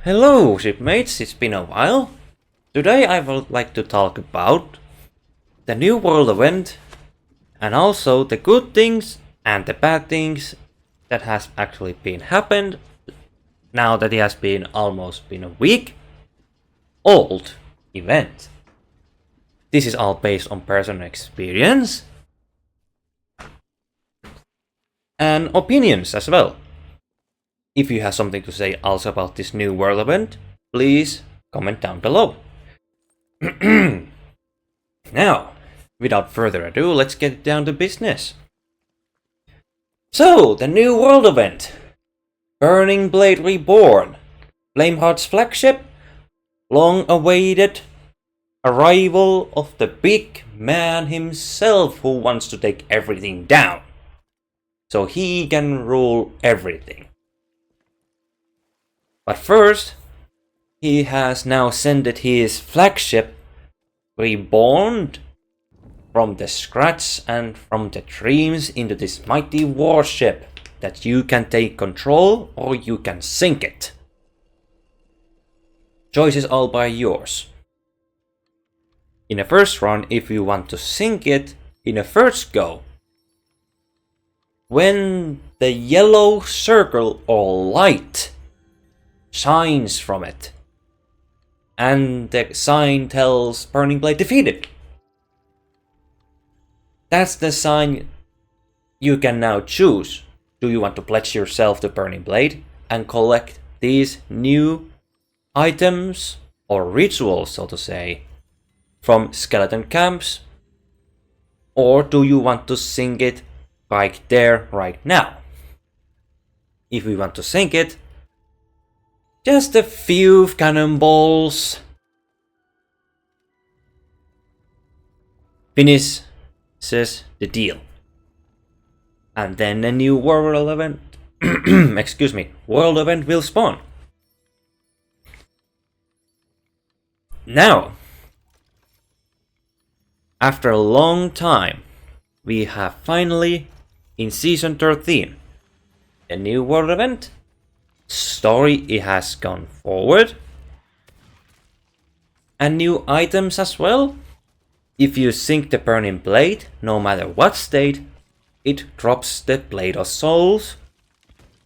Hello, shipmates, it's been a while. Today I would like to talk about the New World event and also the good things and the bad things that has actually been happened now that it has been almost been a week old event. This is all based on personal experience and opinions as well. If you have something to say also about this New World event, please comment down below. Now, without further ado, let's get down to business. So, the New World event. Burning Blade Reborn. Flameheart's flagship. Long-awaited arrival of the big man himself who wants to take everything down. So he can rule everything. But first, he has now sent his flagship reborn from the scratch and from the dreams into this mighty warship that you can take control or you can sink it. Choice is all by yours. In the first run, if you want to sink it in a first go, when the yellow circle or light shines from it, and the sign tells Burning Blade defeated, that's the sign you can now choose. Do you want to pledge yourself to Burning Blade and collect these new items or rituals, so to say, from skeleton camps? Or do you want to sink it right there, right now? If we want to sink it, just a few cannonballs finishes the deal. And then a new world event world event will spawn. Now, after a long time, we have finally, in Season 13, a new world event. Story, it has gone forward. And new items as well. If you sink the Burning Blade, no matter what state, it drops the Blade of Souls.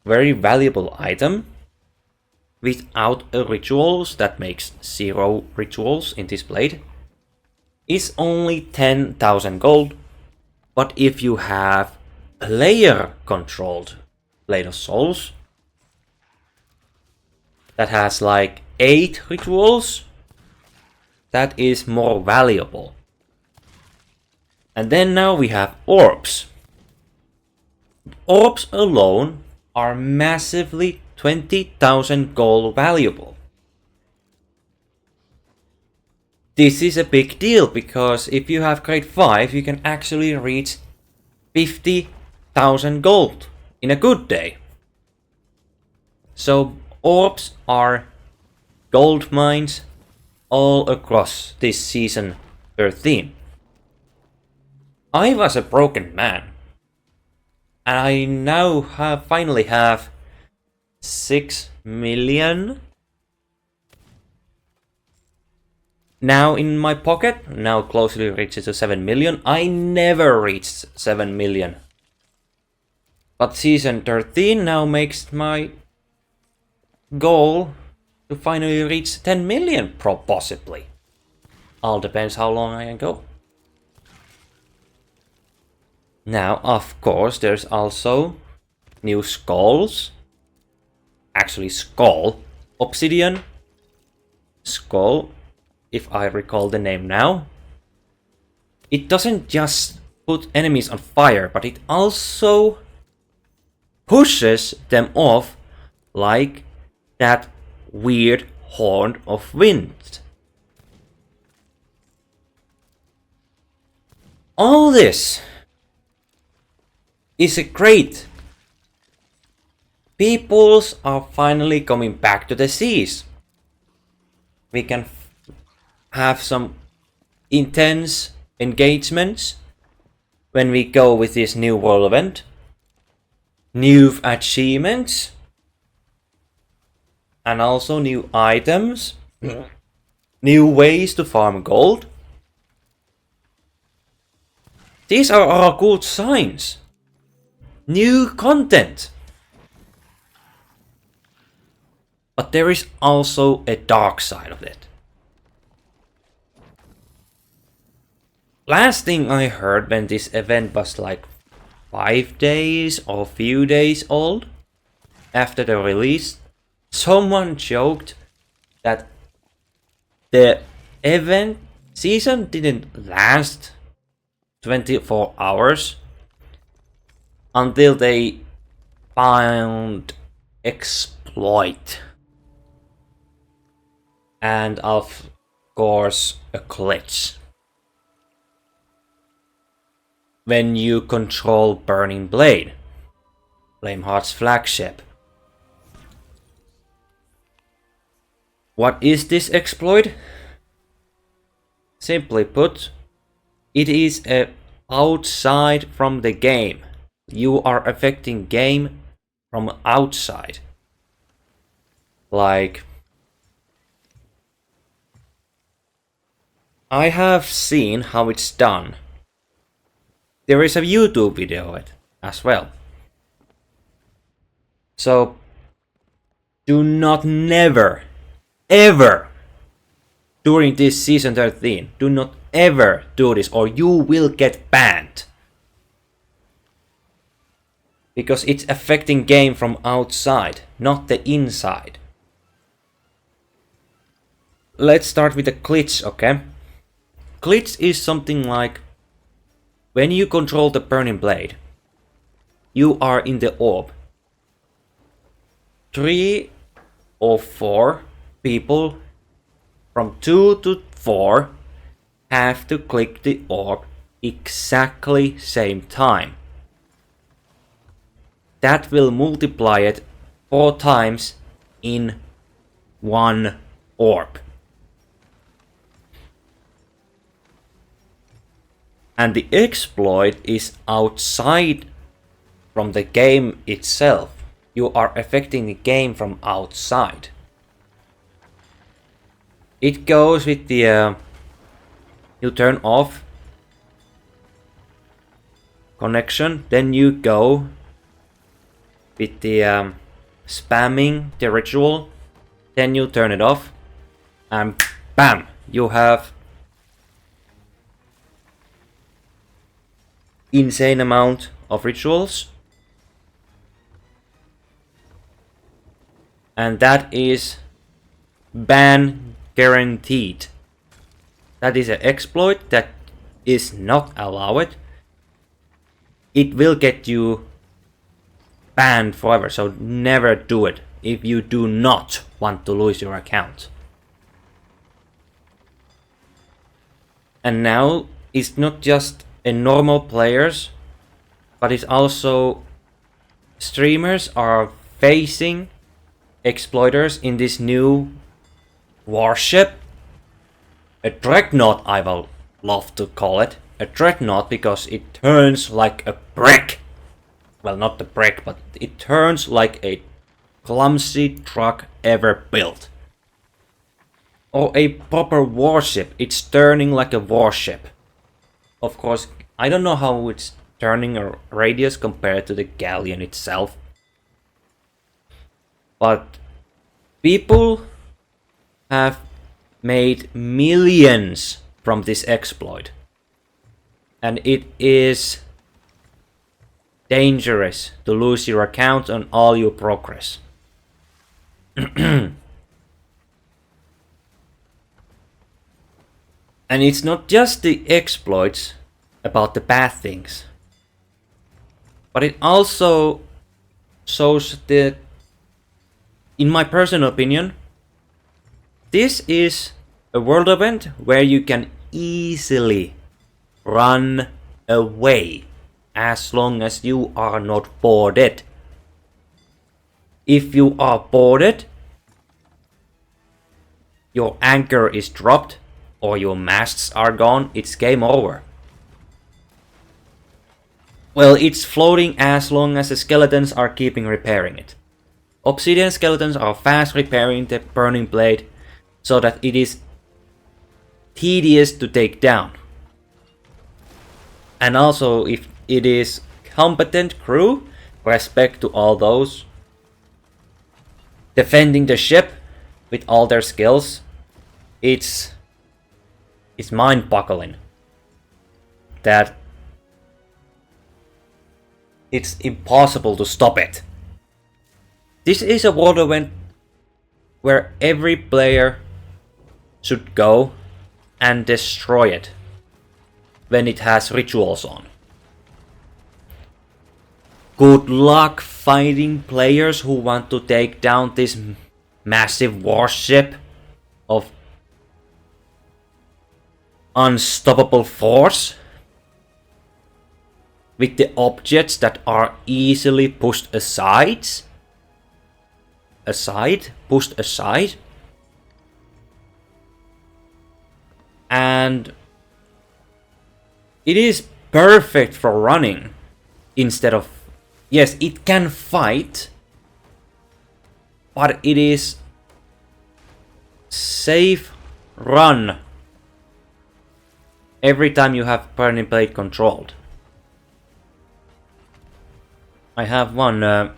Very valuable item. Without a rituals, that makes 0 rituals in this blade. Is only 10,000 gold. But if you have player controlled Blade of Souls, that has like 8 rituals, that is more valuable. And then now we have orbs. Orbs alone are massively 20,000 gold valuable. This is a big deal because if you have grade 5, you can actually reach 50,000 gold in a good day. So orbs are gold mines all across this season 13. I was a broken man, and I now finally have 6 million now in my pocket. Now closely reaches to 7 million. I never reached 7 million. But season 13 now makes my goal to finally reach 10 million, possibly. All depends how long I can go. Now, of course, there's also new skulls. Actually, skull. Obsidian. Skull, if I recall the name now. It doesn't just put enemies on fire, but it also pushes them off like that weird horn of wind. All this is great. Peoples are finally coming back to the seas. We can have some intense engagements when we go with this new world event. New achievements. and also new items, new ways to farm gold. These are all good signs. New content. But there is also a dark side of it. Last thing I heard when this event was like 5 days or few days old after the release, someone joked that the event season didn't last 24 hours until they found exploit. And of course a glitch. When you control Burning Blade, Flameheart's flagship. What is this exploit? Simply put, it is outside from the game. You are affecting game from outside. Like, I have seen how it's done. There is a YouTube video of it as well. So, do not never, ever, during this season 13, do not ever do this or you will get banned. Because it's affecting game from outside, not the inside. Let's start with the glitch, okay? Glitch is something like when you control the Burning Blade, you are in the orb. 3 or 4 people from 2 to 4 have to click the orb exactly same time. That will multiply it 4 times in one orb. And the exploit is outside from the game itself. You are affecting the game from outside. It goes with the you turn off connection, then you go with the spamming the ritual, then you turn it off, and bam, you have insane amount of rituals. And that is ban guaranteed. That is an exploit that is not allowed. It will get you banned forever, so never do it if you do not want to lose your account. And now it's not just a normal players, but it's also streamers are facing exploiters in this new warship. A dreadnought, I will love to call it. A dreadnought because it turns like a brick. Well, not the brick, but it turns like a clumsy truck ever built. Or a proper warship. It's turning like a warship. Of course, I don't know how it's turning a radius compared to the galleon itself. But people have made millions from this exploit. And it is dangerous to lose your account and all your progress. And it's not just the exploits about the bad things, but it also shows that, in my personal opinion, this is a world event where you can easily run away as long as you are not boarded. If you are boarded, your anchor is dropped or your masts are gone, it's game over. Well, it's floating as long as the skeletons are keeping repairing it. Obsidian skeletons are fast repairing the burning blade so that it is tedious to take down. And also, if it is competent crew, respect to all those defending the ship with all their skills, it's mind-boggling that it's impossible to stop it. This is a world event where every player should go and destroy it when it has rituals on. Good luck fighting players who want to take down this massive warship of unstoppable force with the objects that are easily pushed aside. And it is perfect for running instead of... Yes, it can fight, but it is safe run every time you have Burning Blade controlled. I have one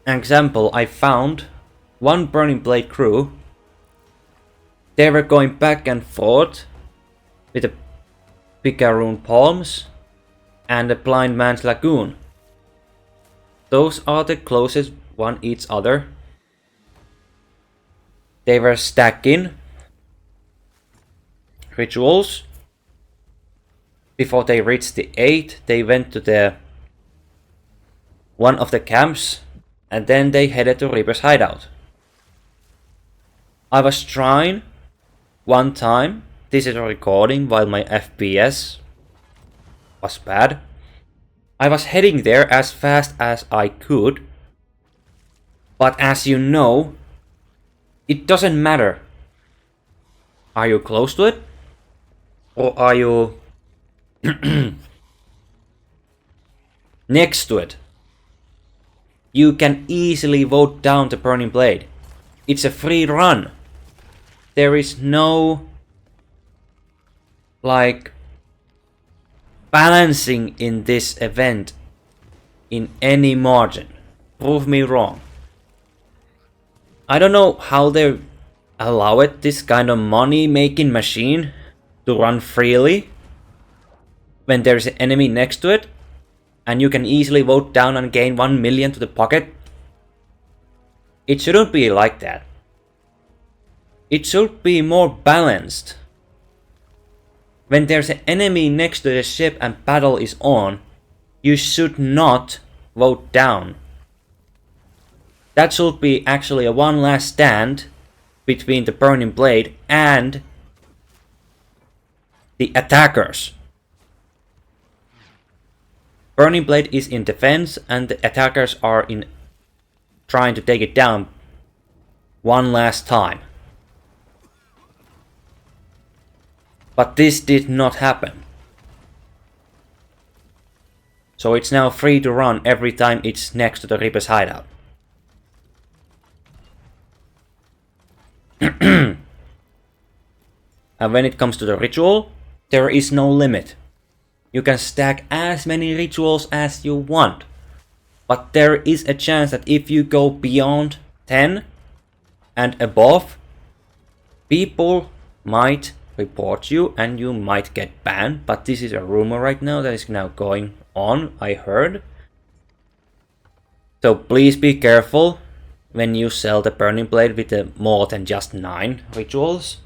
example. I found one Burning Blade crew. They were going back and forth with the Picaroon Palms and the Blind Man's Lagoon. Those are the closest one each other. They were stacking rituals. Before they reached the 8, they went to the one of the camps, and then they headed to Reaper's hideout. I was trying one time. This is a recording while my FPS was bad. I was heading there as fast as I could, but as you know, it doesn't matter. Are you close to it? Or are you next to it? You can easily vote down the Burning Blade. It's a free run. There is no balancing in this event in any margin. Prove me wrong. I don't know how they allow it, this kind of money making machine, to run freely when there's an enemy next to it and you can easily vote down and gain 1 million to the pocket. It shouldn't be like that. It should be more balanced. When there's an enemy next to the ship and battle is on, you should not vote down. That should be actually a one last stand between the Burning Blade and the attackers. Burning Blade is in defense and the attackers are in trying to take it down one last time. But this did not happen. So it's now free to run every time it's next to the Reaper's hideout. And when it comes to the ritual, there is no limit. You can stack as many rituals as you want. But there is a chance that if you go beyond 10 and above, people might report you and you might get banned. But this is a rumor right now that is now going on, I heard. So please be careful when you sell the Burning Blade with the more than just 9 rituals.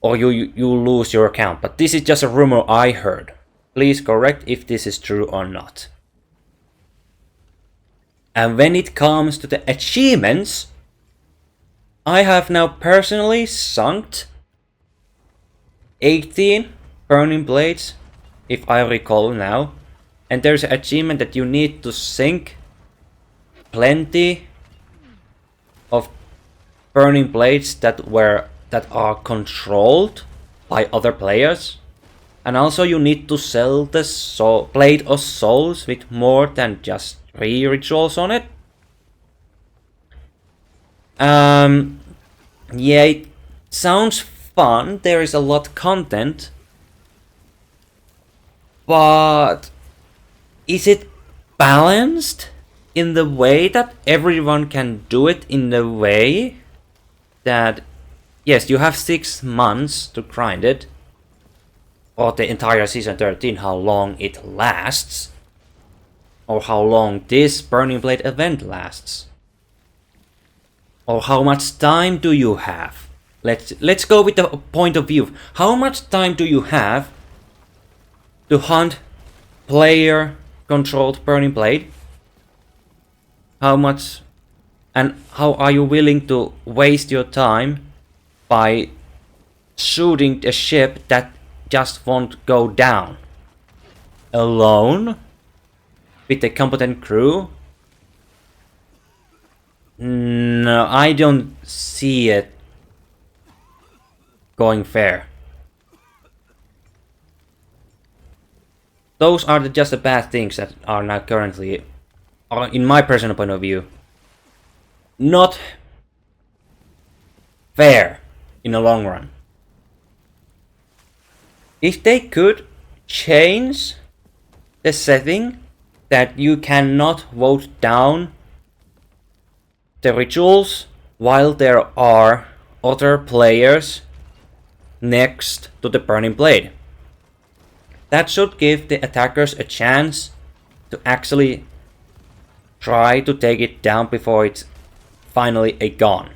Or you lose your account. But this is just a rumor I heard. Please correct if this is true or not. And when it comes to the achievements, I have now personally sunk 18 Burning Blades, if I recall now. And there's an achievement that you need to sink plenty of Burning Blades that are controlled by other players. And also you need to sell the Blade of Souls with more than just 3 rituals on it. Yeah, it sounds fun. There is a lot of content. But is it balanced in the way that everyone can do it in the way that, yes, you have 6 months to grind it, or the entire season 13, how long it lasts, or how long this Burning Blade event lasts, or how much time do you have? Let's go with the point of view. How much time do you have to hunt player controlled Burning Blade? How much and how are you willing to waste your time by shooting a ship that just won't go down alone with a competent crew? No, I don't see it going fair. Those are just the bad things that are now currently, in my personal point of view, not fair in the long run. If they could change the setting that you cannot vote down the rituals while there are other players next to the Burning Blade, that should give the attackers a chance to actually try to take it down before it's finally gone.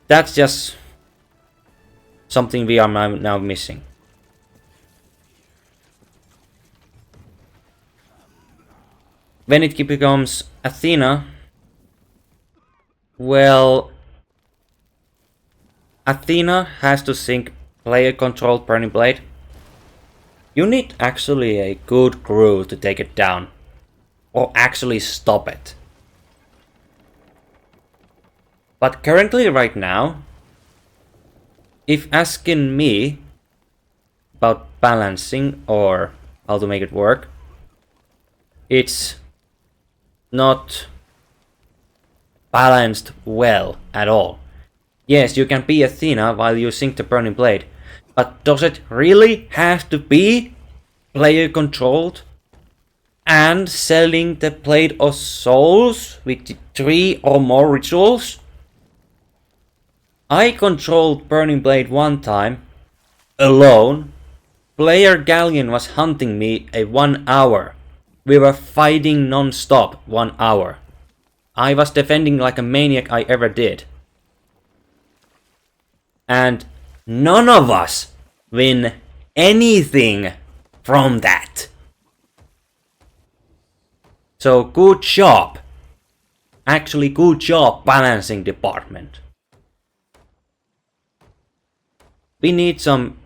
That's just something we are now missing. When it becomes Athena, well, Athena has to sync player-controlled Burning Blade. You need actually a good crew to take it down, or actually stop it. But currently, right now, if asking me about balancing or how to make it work, it's not balanced well at all. Yes, you can be Athena while you sync the Burning Blade, but does it really have to be player controlled and selling the Blade of Souls with 3 or more rituals? I controlled Burning Blade one time alone. Player Galleon was hunting me 1 hour. We were fighting non-stop 1 hour. I was defending like a maniac I ever did. And none of us win anything from that. So good job. Actually good job balancing department. We need some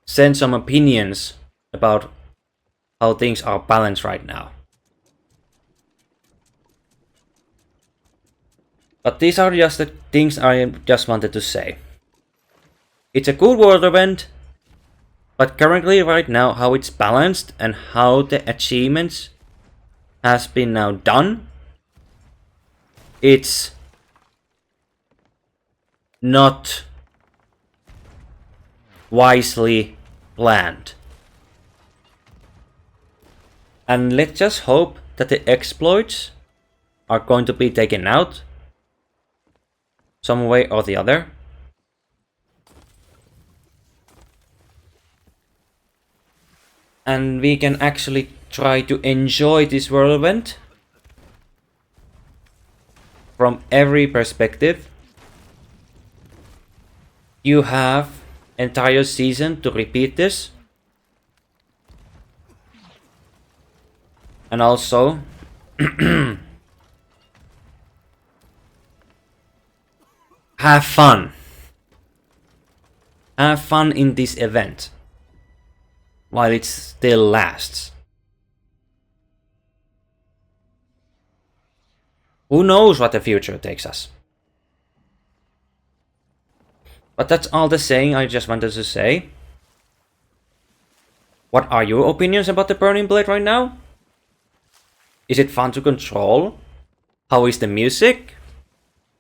send some opinions about how things are balanced right now. But these are just the things I just wanted to say. It's a good world event, but currently right now how it's balanced and how the achievements has been now done, it's not wisely planned. And let's just hope that the exploits are going to be taken out some way or the other. And we can actually try to enjoy this world event from every perspective. You have entire season to repeat this. And also have fun. Have fun in this event while it still lasts. Who knows what the future takes us? But that's all the saying I just wanted to say. What are your opinions about the Burning Blade right now? Is it fun to control? How is the music?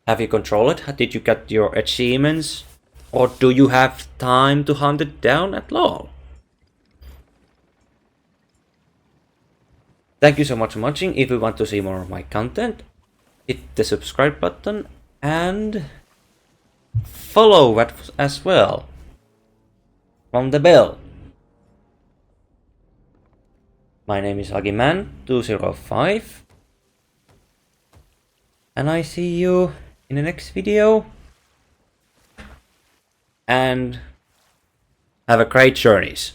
Have you controlled it? Did you get your achievements? Or do you have time to hunt it down at all? Thank you so much for watching. If you want to see more of my content, hit the subscribe button and follow as well from the bell. My name is Agiman205 and I see you in the next video, and have a great journeys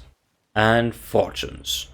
and fortunes.